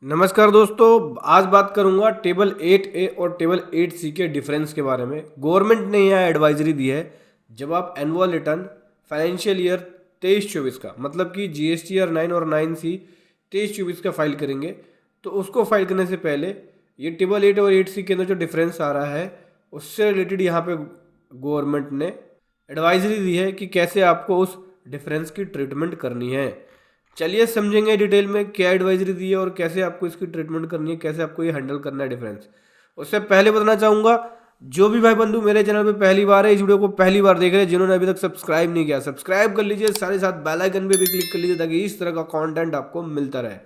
नमस्कार दोस्तों, आज बात करूंगा टेबल 8A और टेबल 8C के डिफरेंस के बारे में। गवर्नमेंट ने यहाँ एडवाइजरी दी है, जब आप एनुअल रिटर्न फाइनेंशियल ईयर 23-24 का मतलब कि GSTR 9 और 9C 23-24 का फाइल करेंगे, तो उसको फाइल करने से पहले ये टेबल 8 और 8C के अंदर जो डिफरेंस आ रहा है उससे रिलेटेड यहाँ पे गवर्नमेंट ने एडवाइजरी दी है कि कैसे आपको उस डिफरेंस की ट्रीटमेंट करनी है। चलिए समझेंगे डिटेल में क्या एडवाइजरी दी है और कैसे आपको इसकी ट्रीटमेंट करनी है, कैसे आपको ये हैंडल करना है डिफरेंस। उससे पहले बताना चाहूँगा, जो भी भाई बंधु मेरे चैनल पे पहली बार है, इस वीडियो को पहली बार देख रहे हैं, जिन्होंने अभी तक सब्सक्राइब नहीं किया सब्सक्राइब कर लीजिए, साथ ही साथ बेल आइकन पे भी क्लिक कर लीजिए ताकि इस तरह का कंटेंट आपको मिलता रहे।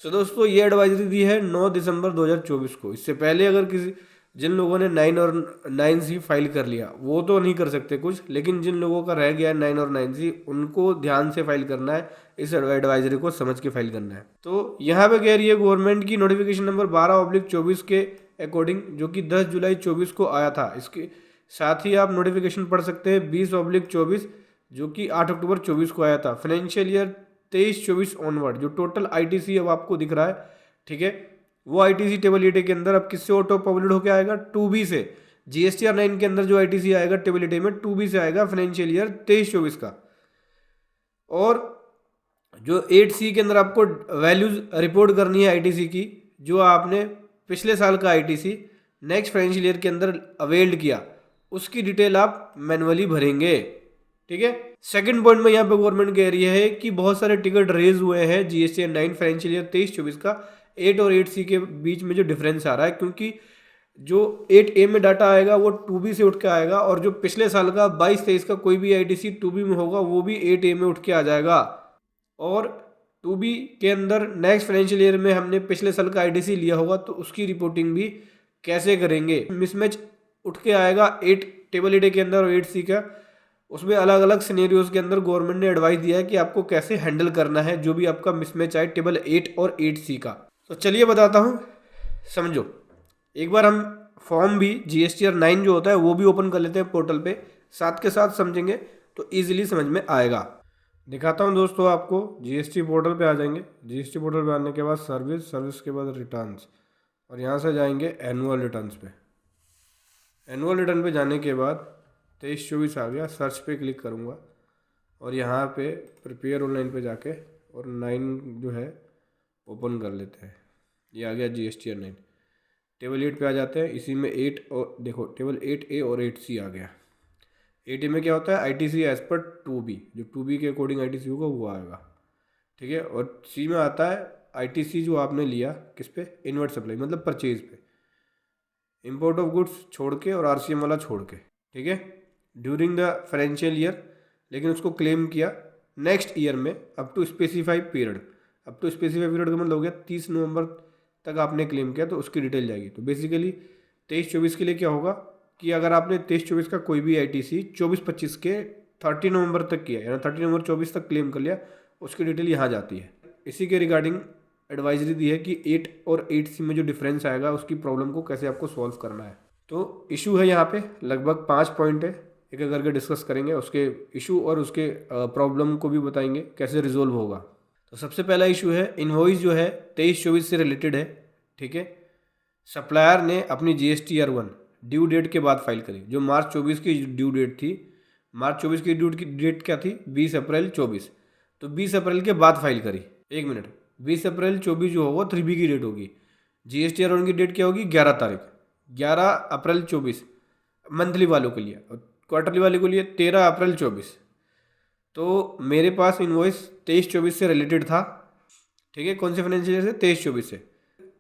सो दोस्तों, ये एडवाइजरी दी है 9 दिसंबर 2024 को। इससे पहले अगर किसी जिन लोगों ने 9 और 9C फाइल कर लिया वो तो नहीं कर सकते कुछ, लेकिन जिन लोगों का रह गया है 9 और 9C उनको ध्यान से फाइल करना है, इस एडवाइजरी को समझ के फाइल करना है। तो यहाँ पे कह रही है गवर्नमेंट की नोटिफिकेशन नंबर 12/24 के अकॉर्डिंग, जो कि 10 जुलाई 24 को आया था। इसके साथ ही आप नोटिफिकेशन पढ़ सकते हैं 20/24 जो कि 8 अक्टूबर 24 को आया था। फाइनेंशियल ईयर 23-24 ऑनवर्ड जो टोटल ITC अब आपको दिख रहा है, ठीक है, वो ITC टेबल 8 के अंदर अब किससे ऑटो पॉपुलेट होकर आएगा? 2B से। GSTR 9 के अंदर जो ITC आएगा टेबल 8 में 2B से आएगा फाइनेंशियल ईयर 23-24 का। और जो 8C के अंदर आपको वैल्यूज रिपोर्ट करनी है ITC की, जो आपने पिछले साल का ITC नेक्स्ट फाइनेंशियल ईयर के अंदर अवेल्ड किया, उसकी डिटेल आप मैनुअली भरेंगे, ठीक है। सेकंड पॉइंट में यहाँ पे गवर्नमेंट कह रही है कि बहुत सारे टिकट रेज हुए हैं GSTR 9 फाइनेंशियल ईयर 23-24 का 8 और 8C के बीच में जो डिफरेंस आ रहा है, क्योंकि जो 8A में डाटा आएगा वो 2B से उठ के आएगा, और जो पिछले साल का 22-23 का कोई भी ITC 2B में होगा वो भी 8A में उठ के आ जाएगा। और 2B के अंदर नेक्स्ट फाइनेंशियल ईयर में हमने पिछले साल का ITC लिया होगा तो उसकी रिपोर्टिंग भी कैसे करेंगे। मिसमैच उठ के आएगा टेबल 8 के अंदर और 8C का, उसमें अलग अलग सिनेरियोज के अंदर गवर्नमेंट ने एडवाइस दिया है कि आपको कैसे हैंडल करना है जो भी आपका मिसमैच आए टेबल 8 और 8C का। तो चलिए बताता हूँ, समझो। एक बार हम फॉर्म भी GSTR 9 जो होता है वो भी ओपन कर लेते हैं पोर्टल पे, साथ के साथ समझेंगे तो ईजिली समझ में आएगा। दिखाता हूँ दोस्तों आपको, GST पोर्टल पे आ जाएंगे। GST पोर्टल पे आने के बाद सर्विस के बाद रिटर्न्स, और यहाँ से जाएंगे एनुअल रिटर्न्स पे। एनुअल रिटर्न पे जाने के बाद 23-24 आ गया, सर्च पे क्लिक करूँगा और यहाँ पे प्रिपेयर ऑनलाइन पे जाके और 9 जो है ओपन कर लेते हैं। ये आ गया GSTR 9। टेबल 8 पे आ जाते हैं, इसी में 8 और देखो टेबल 8A और 8C आ गया। 8A में क्या होता है? ITC एज पर 2B, जो 2B के अकॉर्डिंग ITC होगा वो आएगा, ठीक है। और C में आता है ITC जो आपने लिया किस पे? इनवर्ट सप्लाई मतलब परचेज पे, इम्पोर्ट ऑफ गुड्स छोड़ के और RCM वाला छोड़ के, ठीक है, ड्यूरिंग द फाइनेंशियल ईयर, लेकिन उसको क्लेम किया नेक्स्ट ईयर में up to specified period. Up to specified period का मतलब हो गया 30 नवंबर तक आपने क्लेम किया तो उसकी डिटेल जाएगी। तो बेसिकली 23-24 के लिए क्या होगा कि अगर आपने 23-24 का कोई भी ITC 24-25 के 30 नवंबर तक किया, यानी 30 नवंबर 24 तक क्लेम कर लिया, उसकी डिटेल यहाँ जाती है। इसी के रिगार्डिंग एडवाइजरी दी है कि 8 और 8C में जो डिफरेंस आएगा उसकी प्रॉब्लम को कैसे आपको सॉल्व करना है। तो इशू है यहाँ पे लगभग 5 पॉइंट है, एक एक करके डिस्कस करेंगे, उसके इशू और उसके प्रॉब्लम को भी बताएंगे कैसे रिजोल्व होगा। तो सबसे पहला इशू है इनवॉइस जो है 23-24 से रिलेटेड है, ठीक है। सप्लायर ने अपनी GSTR 1 ड्यू डेट के बाद फाइल करी, जो मार्च 24 की ड्यू डेट थी। मार्च 24 की ड्यू डेट क्या थी? 20 अप्रैल 24। तो 20 अप्रैल के बाद फाइल करी। 1 मिनट, 20 अप्रैल 24 जो होगा 3B की डेट होगी। GSTR 1 की डेट क्या होगी? 11 तारीख, 11 अप्रैल 24 मंथली वालों के लिए, और क्वार्टरली वाले के लिए 13 अप्रैल 24। तो मेरे पास इनवॉइस 23-24 से रिलेटेड था, ठीक है। कौन से फाइनेंशियल ईयर से? 23-24 से,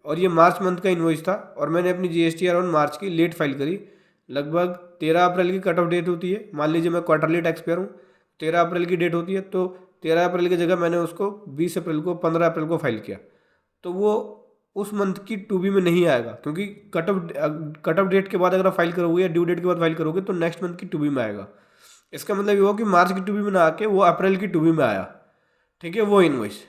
और ये मार्च मंथ का इनवॉइस था, और मैंने अपनी GSTR 1 मार्च की लेट फाइल करी। लगभग 13 अप्रैल की कट ऑफ डेट होती है। मान लीजिए मैं क्वार्टरली टैक्स पेयर हूँ, 13 अप्रैल की डेट होती है, तो 13 अप्रैल की जगह मैंने उसको 20 अप्रैल को 15 अप्रैल को फाइल किया, तो वो उस मंथ की 2B में नहीं आएगा, क्योंकि कट ऑफ डेट के बाद अगर आप फाइल करोगे या ड्यू डेट के बाद फाइल करोगे तो नेक्स्ट मंथ की 2B में आएगा। इसका मतलब ये हुआ कि मार्च की 2B में ना आके वो अप्रैल की 2B में आया, ठीक है, वो इनवॉइस।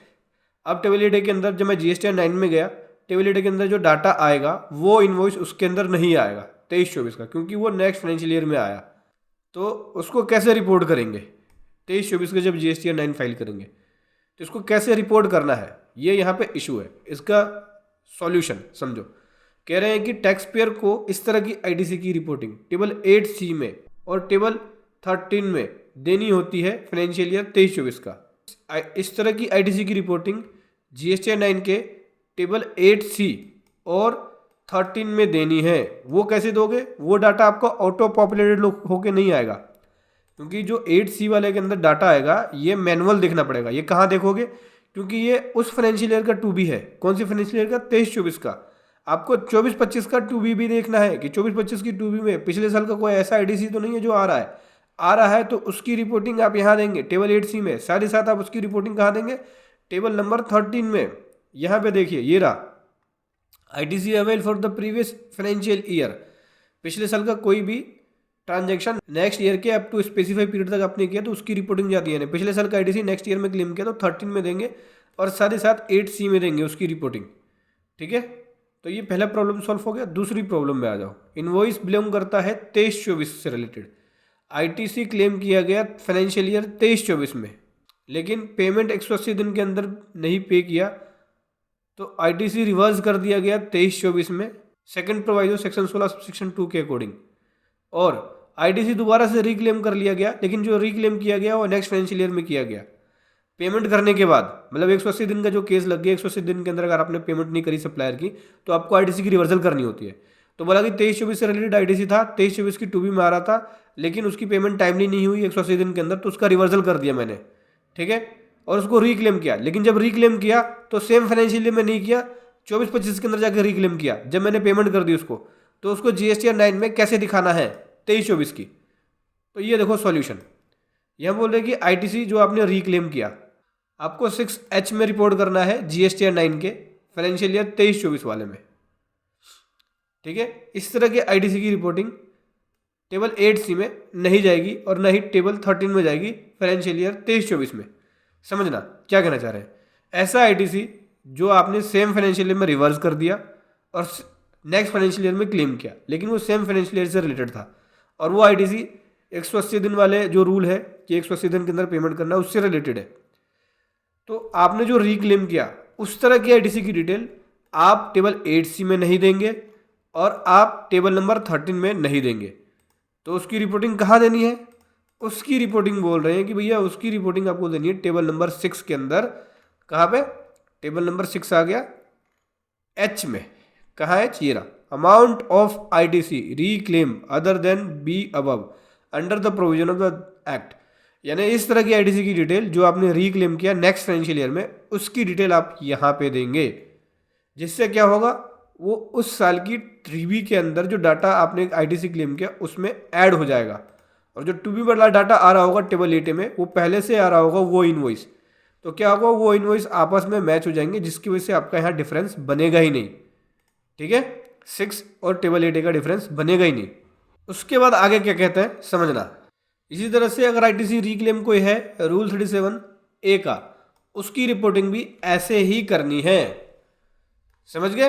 अब टेबल 8 के अंदर जब मैं GSTR 9 में गया, टेबल 8 के अंदर जो डाटा आएगा वो इनवॉइस उसके अंदर नहीं आएगा 23-24 का, क्योंकि वो नेक्स्ट फाइनेंशियल ईयर में आया। तो उसको कैसे रिपोर्ट करेंगे? 23-24 का जब GSTR 9 फाइल करेंगे तो इसको कैसे रिपोर्ट करना है, ये यहाँ पे इशू है। इसका सॉल्यूशन समझो। कह रहे हैं कि टैक्स पेयर को इस तरह की आईटीसी की रिपोर्टिंग टेबल 8C में और टेबल 13 में देनी होती है फाइनेंशियल ईयर 23-24 का। इस तरह की आईटीसी की रिपोर्टिंग जीएसटी 9 के टेबल 8C और 13 में देनी है। वो कैसे दोगे? वो डाटा आपका ऑटो पॉपुलेटेड होके नहीं आएगा, क्योंकि जो 8C वाले के अंदर डाटा आएगा ये मैनुअल देखना पड़ेगा। ये कहाँ देखोगे? क्योंकि ये उस फाइनेंशियल ईयर का 2B है। कौन सी फाइनेंशियल ईयर का? 23-24 का। आपको 24-25 का 2B भी देखना है कि 24-25 की 2B में पिछले साल का कोई ऐसा आईटीसी तो नहीं है जो आ रहा है तो उसकी रिपोर्टिंग आप यहाँ देंगे टेबल 8C में। साथ ही साथ आप उसकी रिपोर्टिंग कहाँ देंगे? टेबल नंबर 13 में। यहाँ पे देखिए, ये रहा ITC avail for the previous financial year. पिछले साल का कोई भी ट्रांजैक्शन नेक्स्ट ईयर के अप टू स्पेसिफाई पीरियड तक आपने किया तो उसकी रिपोर्टिंग जाती है। पिछले साल का आईटीसी नेक्स्ट ईयर में क्लेम किया तो 13 में देंगे और साथ ही साथ 8C में देंगे उसकी रिपोर्टिंग। ठीक है, तो ये पहला प्रॉब्लम सॉल्व हो गया। दूसरी प्रॉब्लम में आ जाओ। इनवॉइस बिलोंग करता है 23-24 से रिलेटेड। आईटीसी क्लेम किया गया फाइनेंशियल ईयर 23-24 में, लेकिन पेमेंट 180 दिन के अंदर नहीं पे किया तो आईटीसी रिवर्स कर दिया गया 23-24 में सेकंड प्रोवाइजो सेक्शन 16 सेक्शन 2 के अकॉर्डिंग, और आईटीसी दोबारा से रिक्लेम कर लिया गया। लेकिन जो रिक्लेम किया गया वो नेक्स्ट फाइनेंशियल ईयर में किया गया पेमेंट करने के बाद। मतलब 180 दिन का जो केस लग गया, 180 दिन के अंदर अगर आपने पेमेंट नहीं करी सप्लायर की तो आपको आईटीसी की रिवर्सल करनी होती है। तो बोला कि 23-24 से रिलेटेड आईटीसी था, 23-24 की 2B में आ रहा था, लेकिन उसकी पेमेंट टाइमली नहीं हुई 180 दिन के अंदर, तो उसका रिवर्सल कर दिया मैंने। ठीक है, और उसको रिक्लेम किया। लेकिन जब रिक्लेम किया तो सेम फाइनेंशियल ईयर में नहीं किया, 24-25 के अंदर जाकर रिक्लेम किया। जब मैंने पेमेंट कर दी उसको, तो उसको जीएसटी 9 में कैसे दिखाना है 23-24 की। तो ये देखो सॉल्यूशन। यह बोल रहे कि आईटीसी जो आपने रिक्लेम किया आपको 6H में रिपोर्ट करना है जीएसटी 9 के फाइनेंशियल ईयर 23-24 वाले में। ठीक है, इस तरह के आईटीसी की रिपोर्टिंग टेबल 8C में नहीं जाएगी और न ही टेबल 13 में जाएगी फाइनेंशियल ईयर 23-24 में। समझना क्या कहना चाह रहे हैं। ऐसा आईटीसी जो आपने सेम फाइनेंशियल ईयर में रिवर्स कर दिया और नेक्स्ट फाइनेंशियल ईयर में क्लेम किया, लेकिन वो सेम फाइनेंशियल ईयर से रिलेटेड था, और वो आईटीसी 180 दिन वाले जो रूल है कि 180 दिन के अंदर पेमेंट करना, उससे रिलेटेड है। तो आपने जो रिक्लेम किया उस तरह की आईटीसी की डिटेल आप टेबल 8C में नहीं देंगे और आप टेबल नंबर 13 में नहीं देंगे। तो उसकी रिपोर्टिंग कहाँ देनी है? उसकी रिपोर्टिंग बोल रहे हैं कि भैया उसकी रिपोर्टिंग आपको देनी है टेबल नंबर 6 के अंदर। कहाँ पे? टेबल नंबर 6 आ गया H में। कहाँ है? ये रहा, amount of ITC reclaim other than be above under the provision of the act. यानी इस तरह की आईटीसी की डिटेल जो आपने रिक्लेम किया नेक्स्ट फाइनेंशियल ईयर में, उसकी डिटेल आप यहाँ पे देंगे। जिससे क्या होगा, वो उस साल की 3B के अंदर जो डाटा आपने आईटीसी क्लेम किया उसमें ऐड हो जाएगा, और जो 2B वाला डाटा आ रहा होगा टेबल 8 में वो पहले से आ रहा होगा वो इनवॉइस। तो क्या होगा, वो इनवॉइस आपस में मैच हो जाएंगे, जिसकी वजह से आपका यहाँ डिफरेंस बनेगा ही नहीं। ठीक है, 6 और टेबल 8 का डिफरेंस बनेगा ही नहीं। उसके बाद आगे क्या कहते हैं समझना। इसी तरह से अगर आईटीसी रिक्लेम कोई है रूल 37A का, उसकी रिपोर्टिंग भी ऐसे ही करनी है। समझ गए?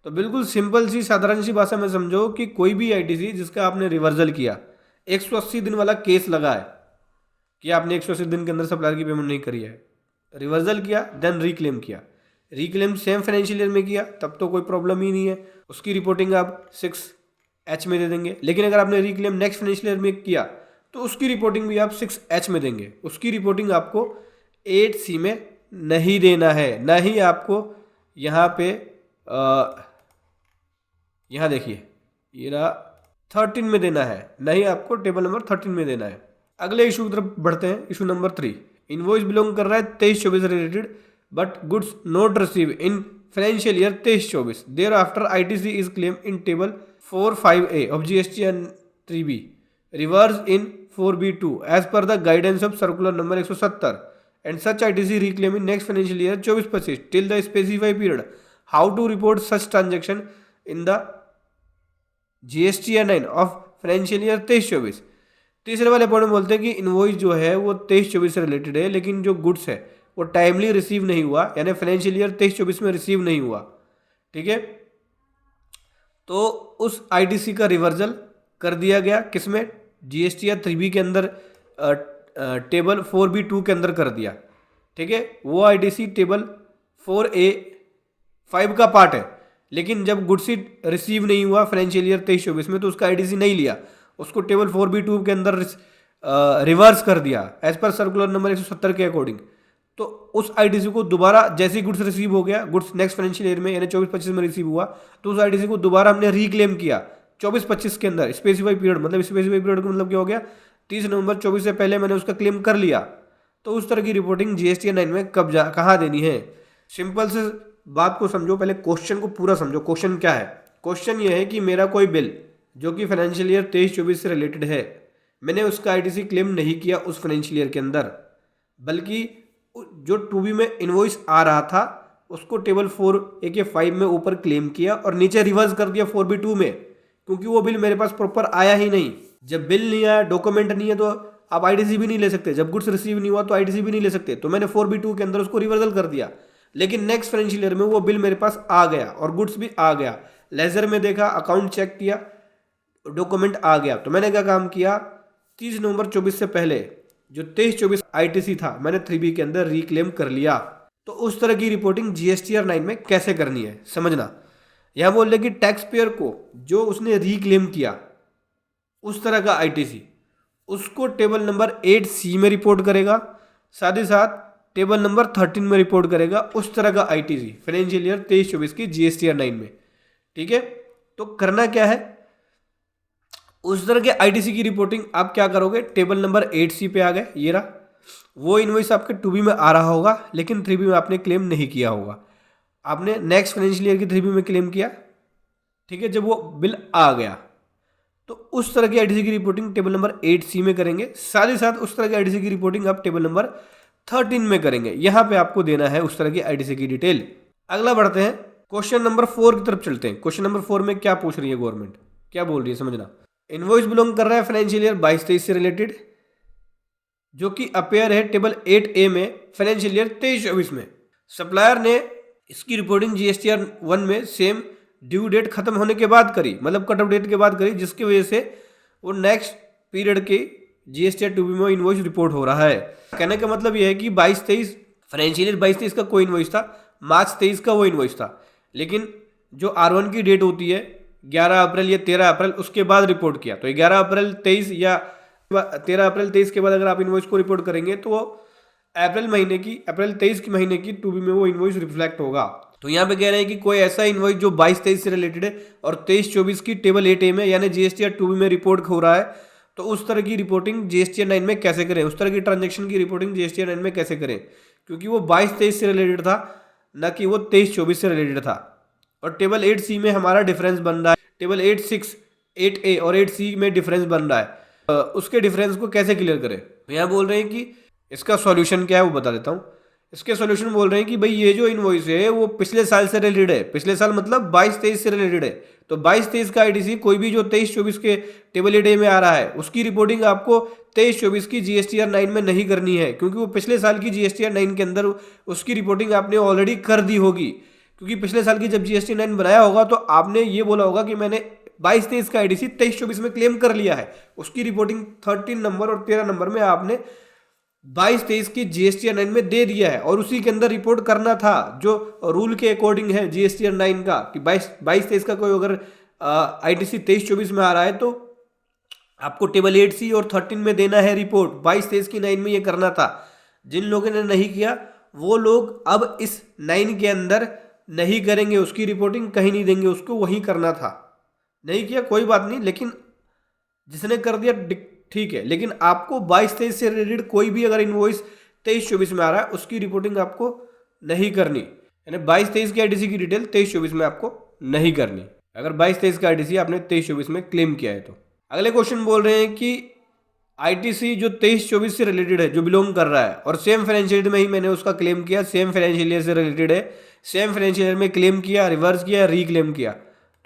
तो बिल्कुल सिंपल सी साधारण सी भाषा में समझो कि कोई भी आईटीसी जिसका आपने रिवर्सल किया, 180 दिन वाला केस लगा है कि आपने 180 दिन के अंदर सप्लायर की पेमेंट नहीं करी है, रिवर्सल किया देन रिक्लेम किया, रिक्लेम सेम फाइनेंशियल ईयर में किया तब तो कोई प्रॉब्लम ही नहीं है, उसकी रिपोर्टिंग आप 6H में दे देंगे। लेकिन अगर आपने रिक्लेम नेक्स्ट फाइनेंशियल ईयर में किया तो उसकी रिपोर्टिंग भी आप 6H में देंगे। उसकी रिपोर्टिंग आपको 8C में नहीं देना है, ना ही आपको यहाँ पे यहाँ देखिए ये रहा 13 में देना है, नहीं आपको टेबल नंबर 13 में देना है। अगले इशू की तरफ बढ़ते हैं। इशू नंबर 3, इनवॉइस बिलोंग कर रहा है 23-24 related but goods not receive in financial year 23-24, thereafter ITC is claim in table 4-5A of GST and 3B reverse in 4B2 as per the guidance of circular number 170 and such ITC reclaim in next financial year 24-25 till the specified period. How to report such transaction in the GST 9 of financial year 23-24। तीसरे वाले point में बोलते हैं कि invoice जो है वो 23-24 से रिलेटेड है, लेकिन जो गुड्स है वो टाइमली रिसीव नहीं हुआ, यानी फाइनेंशियल ईयर 23-24 में रिसीव नहीं हुआ। ठीक है, तो उस आईटीसी का रिवर्सल कर दिया गया किसमें? जीएसटी या 3B के अंदर टेबल 4B2 के अंदर कर दिया। ठीक है, वो आईटीसी टेबल 4A 5 का पार्ट है, लेकिन जब गुड्स ही रिसीव नहीं हुआ फाइनेंशियल ईयर 23-24 में तो उसका आईटीसी नहीं लिया, उसको टेबल 4B2 के अंदर रिवर्स कर दिया एज पर सर्कुलर नंबर 170 के अकॉर्डिंग। तो उस आईटीसी को दोबारा जैसे ही गुड्स रिसीव हो गया, गुड्स नेक्स्ट फाइनेंशियल ईयर में यानी 24-25 में रिसीव हुआ, तो उस आईटीसी को दोबारा हमने रिक्लेम किया 24-25 के अंदर स्पेसिफाई पीरियड, मतलब स्पेसिफाई पीरियड का मतलब क्या हो गया, 30 नवंबर 24 से पहले मैंने उसका क्लेम कर लिया। तो उस तरह की रिपोर्टिंग जीएसटी 9 में कहाँ देनी है। सिंपल से बात को समझो, पहले क्वेश्चन को पूरा समझो। क्वेश्चन क्या है? क्वेश्चन ये है कि मेरा कोई बिल जो कि फाइनेंशियल ईयर 23-24 से रिलेटेड है, मैंने उसका आईटीसी क्लेम नहीं किया उस फाइनेंशियल ईयर के अंदर, बल्कि जो 2B में इनवॉइस आ रहा था उसको टेबल 4A के 5 में ऊपर क्लेम किया और नीचे रिवर्स कर दिया 4B2 में, क्योंकि वो बिल मेरे पास प्रॉपर आया ही नहीं। जब बिल नहीं आया, डॉक्यूमेंट नहीं है, तो आप आईटीसी भी नहीं ले सकते। जब गुड्स रिसीव नहीं हुआ तो आईटीसी भी नहीं ले सकते। तो मैंने 4B2 के अंदर उसको रिवर्सल कर दिया, लेकिन नेक्स्ट फाइनेंशियल ईयर में वो बिल मेरे पास आ गया और गुड्स भी आ गया। लेजर में देखा, अकाउंट चेक किया, डॉक्यूमेंट आ गया। तो मैंने क्या काम किया, 30 नवंबर 24 से पहले जो 23-24 आईटीसी था मैंने 3B के अंदर रिक्लेम कर लिया। तो उस तरह की रिपोर्टिंग जीएसटीआर 9 में कैसे करनी है समझना। यह बोल रहे कि टैक्स पेयर को जो उसने रिक्लेम किया उस तरह का आईटीसी, उसको टेबल नंबर 8C में रिपोर्ट करेगा, साथ ही साथ टेबल नंबर 13 में रिपोर्ट करेगा उस तरह का आईटीसी फाइनेंशियल ईयर 23-24 की जीएसटीआर 9 में। ठीक है, तो करना क्या है, उस तरह के आईटीसी की रिपोर्टिंग आप क्या करोगे, टेबल नंबर 8C पे आ गए, ये रहा, वो इनवॉइस आपके 2B में आ रहा होगा लेकिन 3B में आपने क्लेम नहीं किया होगा, आपने नेक्स्ट फाइनेंशियल ईयर की 3B में क्लेम किया। ठीक है, जब वो बिल आ गया तो उस तरह की आईटीसी की रिपोर्टिंग टेबल नंबर 8C में करेंगे, साथ ही साथ उस तरह की आईटीसी की रिपोर्टिंग आप टेबल नंबर 13 में करेंगे। यहां पे आपको देना है उस तरह की आईटीसी की डिटेल। अगला बढ़ते हैं, क्वेश्चन नंबर 4 की तरफ चलते हैं। क्वेश्चन नंबर 4 में क्या पूछ रही है गवर्नमेंट, क्या बोल रही है समझना। इनवॉइस बिलोंग कर रहा है फाइनेंशियल ईयर 22-23 से रिलेटेड, जो कि अपेयर है टेबल 8A में फाइनेंशियल ईयर 23-24 में। सप्लायर ने इसकी रिपोर्टिंग जीएसटीआर 1 में सेम ड्यू डेट खत्म होने के बाद करी, मतलब कट ऑफ डेट के बाद करी, जिसकी वजह से वो नेक्स्ट पीरियड के जीएसटीआर 2B में इनवॉइस रिपोर्ट हो रहा है। कहने का मतलब यह है कि 22-23 फाइनेंशियल ईयर 22-23 का कोई इनवॉइस था, मार्च 23 का वो इनवॉइस था, लेकिन जो R1 की डेट होती है 11 अप्रैल या 13 अप्रैल, उसके बाद रिपोर्ट किया। तो 11 अप्रैल 23 या 13 अप्रैल 23 के बाद अगर आप इनवॉइस को रिपोर्ट करेंगे तो अप्रैल 23 की महीने की 2B में वो इनवॉइस रिफ्लेक्ट होगा। तो यहाँ पे कह रहे हैं कि कोई ऐसा इनवॉइस जो 22-23 से रिलेटेड है और 23-24 की टेबल 8A में यानी जीएसटीआर 2B में रिपोर्ट हो रहा है, तो उस तरह की रिपोर्टिंग जीएसटीआर 9 में कैसे करें, उस तरह की ट्रांजेक्शन की रिपोर्टिंग जीएसटीआर 9 में कैसे करें, क्योंकि वो 22-23 से रिलेटेड था, न कि वो 23-24 से रिलेटेड था। और टेबल 8C में हमारा डिफरेंस बन रहा है, टेबल 8-6, 8A और 8C में डिफरेंस बन रहा है। उसके डिफरेंस को कैसे क्लियर करें, तो यहाँ बोल रहे हैं कि इसका सॉल्यूशन क्या है वो बता देता हूँ। इसके सॉल्यूशन बोल रहे हैं कि भाई ये जो इनवॉइस है वो पिछले साल से रिलेटेड है, पिछले साल मतलब 22-23 से रिलेटेड है। तो 22-23 का आईटीसी कोई भी जो 23-24 के टेबल 8A में आ रहा है उसकी रिपोर्टिंग आपको 23-24 की जीएसटीआर 9 में नहीं करनी है, क्योंकि वो पिछले साल की जीएसटीआर 9 के अंदर उसकी रिपोर्टिंग आपने ऑलरेडी कर दी होगी। क्योंकि पिछले साल की जब जीएसटी 9 बनाया होगा तो आपने ये बोला होगा कि मैंने 22-23 का आईटीसी 23-24 में क्लेम कर लिया है, उसकी रिपोर्टिंग 13 नंबर और 13 नंबर में आपने 22-23 की जीएसटीआर 9 में दे दिया है, और उसी के अंदर रिपोर्ट करना था जो रूल के अकॉर्डिंग है जीएसटीआर 9 का, कि 22-23 का कोई अगर आईटीसी 23-24 में आ रहा है तो आपको टेबल 8C और 13 में देना है रिपोर्ट। 22-23 की 9 में ये करना था। जिन लोगों ने नहीं किया वो लोग अब इस 9 के अंदर नहीं करेंगे, उसकी रिपोर्टिंग कहीं नहीं देंगे, उसको वहीं करना था। नहीं किया कोई बात नहीं, लेकिन जिसने कर दिया ठीक है, लेकिन आपको 22-23 से रिलेटेड कोई भी अगर इनवॉइस 23-24 में आ रहा है उसकी रिपोर्टिंग आपको नहीं करनी, यानी 22-23 की आईटीसी की डिटेल 23-24 में आपको नहीं करनी, अगर 22-23 का आईटीसी आपने 23-24 में क्लेम किया है तो। अगले क्वेश्चन बोल रहे हैं कि आईटीसी जो 23-24 से रिलेटेड है, जो बिलोंग कर रहा है और सेम फाइनेंशियल ईयर में ही मैंने उसका क्लेम किया, सेम फाइनेंशियल ईयर से रिलेटेड है, सेम फाइनेंशियल ईयर में क्लेम किया, रिवर्स किया, रीक्लेम किया,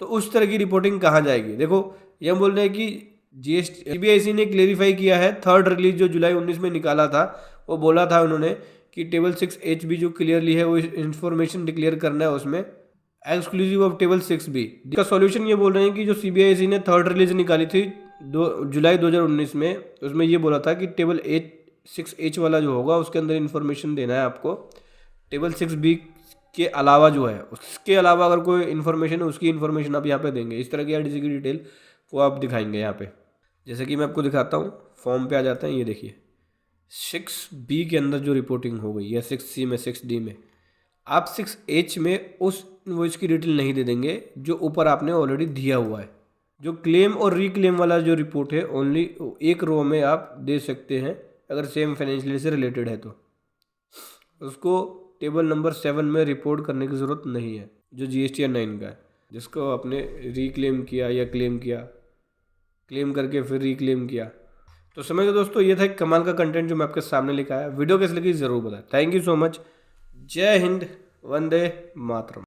तो उस तरह की रिपोर्टिंग कहाँ जाएगी। देखो ये बोल रहे हैं कि सीबीआईसी ने क्लेरिफाई किया है, थर्ड रिलीज जो जुलाई 19 में निकाला था वो बोला था उन्होंने कि टेबल 6H जो क्लियरली है वो इन्फॉर्मेशन डिक्लेयर करना है उसमें एक्सक्लूसिव ऑफ टेबल 6B। इसका सॉल्यूशन ये बोल रहे हैं कि जो सीबीआईसी ने थर्ड रिलीज निकाली थी जुलाई 2019 में, उसमें ये बोला था कि टेबल 6H वाला जो होगा उसके अंदर इन्फॉर्मेशन देना है आपको, टेबल 6B के अलावा जो है, उसके अलावा अगर कोई इन्फॉर्मेशन है उसकी इन्फॉर्मेशन आप यहाँ पे देंगे। इस तरह की आरटीसी की डिटेल वो आप दिखाएंगे यहाँ पे। जैसे कि मैं आपको दिखाता हूँ, फॉर्म पे आ जाते हैं, ये देखिए 6B के अंदर जो रिपोर्टिंग हो गई या 6C में 6D में, आप 6H में उस इनवॉइस की डिटेल नहीं दे देंगे जो ऊपर आपने ऑलरेडी दिया हुआ है। जो क्लेम और रीक्लेम वाला जो रिपोर्ट है ओनली एक रो में आप दे सकते हैं अगर सेम फाइनेंशियल से रिलेटेड है तो। उसको टेबल नंबर 7 में रिपोर्ट करने की ज़रूरत नहीं है, जो GSTN 9 का है, जिसको आपने रीक्लेम किया या क्लेम किया, क्लेम करके फिर रीक्लेम किया। तो समझ लो दोस्तों, ये था एक कमाल का कंटेंट जो मैं आपके सामने लेकर आया। वीडियो कैसी लगी ज़रूर बताएं। Thank you so much. जय हिंद, वंदे मातरम।